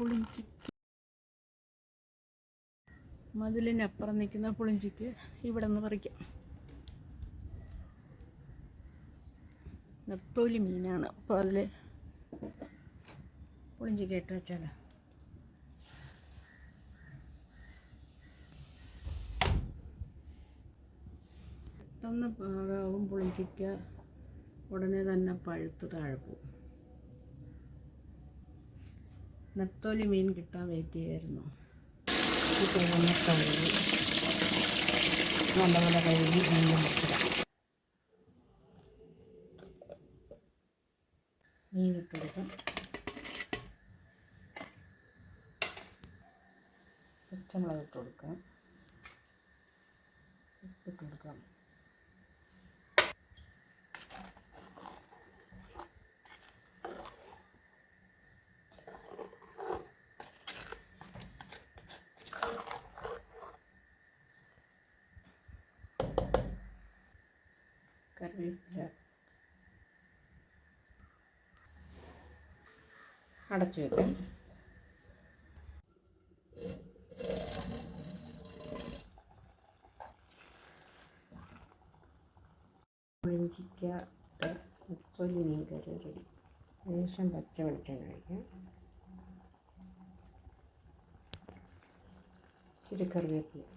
പുളിഞ്ചിക്ക് മതിലിനപ്പുറം നിൽക്കുന്ന പുളിഞ്ചിക്ക് ഇവിടെ നിന്ന് പറിക്കാം. നെത്തോലി മീനാണ്. അപ്പോൾ അതിൽ പുളിഞ്ചിക്ക ഇട്ട് വെച്ചാലോ. പെട്ടെന്ന് പാകാവും. പുളിഞ്ചിക്ക ഉടനെ തന്നെ പഴുത്ത് താഴെ പോകും. നെത്തോലി മീൻ കിട്ടാൻ വെയിറ്റ് ചെയ്യായിരുന്നു. കഴുകി നല്ലപോലെ കഴുകി മീൻ മുറിച്ചിടാം. മീനിട്ട് കൊടുക്കാം. പച്ചമുളക് ഇട്ട് കൊടുക്കാം. ഉപ്പിട്ട് കൊടുക്കാം. കറിവേപ്പില അടച്ചു വയ്ക്കാം. പുളിഞ്ചിക്ക നെത്തോലി മീൻ കറി റെഡി. ശേഷം പച്ച വെളിച്ചെണ്ണ ഒഴിക്കാം. ഇച്ചിരി കറിവേപ്പില.